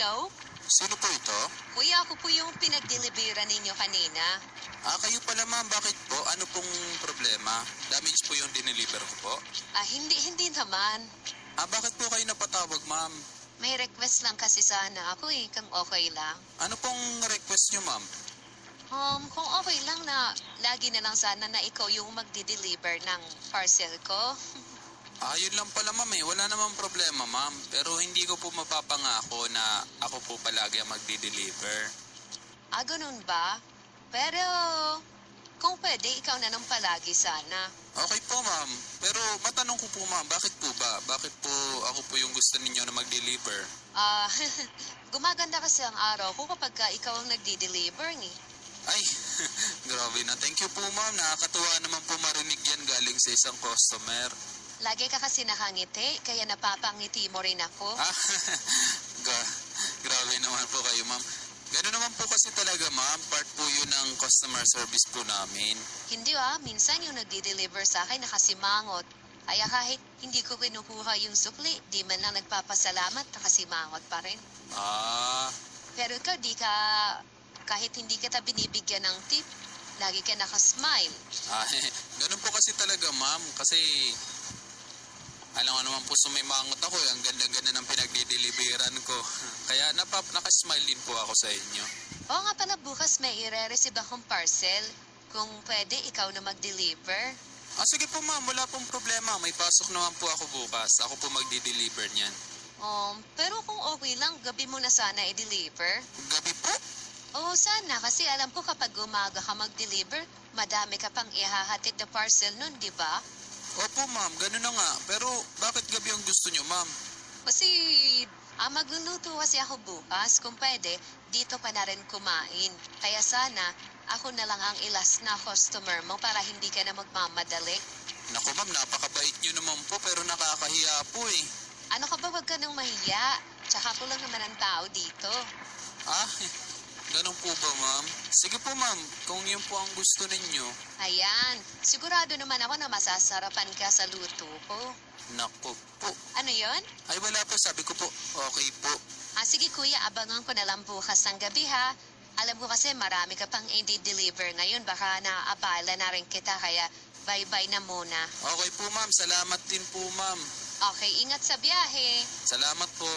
Hello? Sino po ito? Kuya, ako po yung pinag-deliveran ninyo kanina. Kayo pala ma'am, bakit po? Ano pong problema? Damage po yung dineliver ko po? Hindi naman. Bakit po kayo napatawag ma'am? May request lang kasi sana ako kung okay lang. Ano pong request nyo ma'am? Kung okay lang na lagi na lang sana na ikaw yung magdi-deliver ng parcel ko. Yun lang pala ma'am Wala namang problema ma'am. Pero hindi ko po mapapangako na ako po palagi ang magdi-deliver. Ganun ba? Pero kung pwede, ikaw na nang palagi sana. Okay po ma'am. Pero matanong ko po ma'am, bakit po ba? Bakit po ako po yung gusto ninyo na mag-deliver? Gumaganda kasi ang araw ko kapag ikaw ang nagdi-deliver Ay, grabe na. Thank you po ma'am. Nakakatuwa naman po marinig yan galing sa isang customer. Lagi ka kasi nakangiti, kaya napapangiti mo rin ako. Grabe naman po kayo ma'am. Gano'n naman po kasi talaga ma'am. Part po yun ng customer service po namin. Hindi minsan yung nagdi-deliver sa akin nakasimangot. Kaya kahit hindi ko kinukuha yung sukli, di man lang nagpapasalamat, nakasimangot pa rin. Pero ikaw kahit hindi kita binibigyan ng tip, lagi ka nakasmile. Ganun po kasi talaga ma'am. Kasi alam ko naman po sumimangot ako ang ganda-ganda ng pinagdi-deliveran ko. Kaya nakasmile din po ako sa inyo. Oo nga pala, bukas may i-receive akong parcel. Kung pwede, ikaw na mag-deliver. Sige po ma'am, wala pong problema. May pasok naman po ako bukas. Ako po magdi-deliver niyan. Pero kung okay lang, gabi mo na sana i-deliver. Gabi po? Oo, sana. Kasi alam ko kapag umaga ka mag-deliver, madami ka pang ihahatid na parcel nun, di ba? Opo ma'am, gano'n na nga. Pero bakit gabi ang gusto nyo ma'am? Kasi magluluto kasi ako bukas. Kung pwede, dito ka na rin kumain. Kaya sana, ako na lang ang ilas na customer mo para hindi ka na magmamadali. Naku ma'am, napakabait nyo naman po pero nakakahiya po eh. Ano ka ba, wag ka nang mahiya. Tsaka ako lang naman ang tao dito. Ganun po ba ma'am? Sige po ma'am, kung yun po ang gusto ninyo. Ayan, sigurado naman ako na masasarapan ka sa luto ko. Naku po. Ano yon? Ay wala po, sabi ko po, okay po. Sige kuya, abangan ko na lang bukas ng gabi ha. Alam ko kasi marami ka pang i-deliver ngayon. Baka naaabala na rin kita, kaya bye-bye na muna. Okay po ma'am, salamat din po ma'am. Okay, ingat sa biyahe. Salamat po.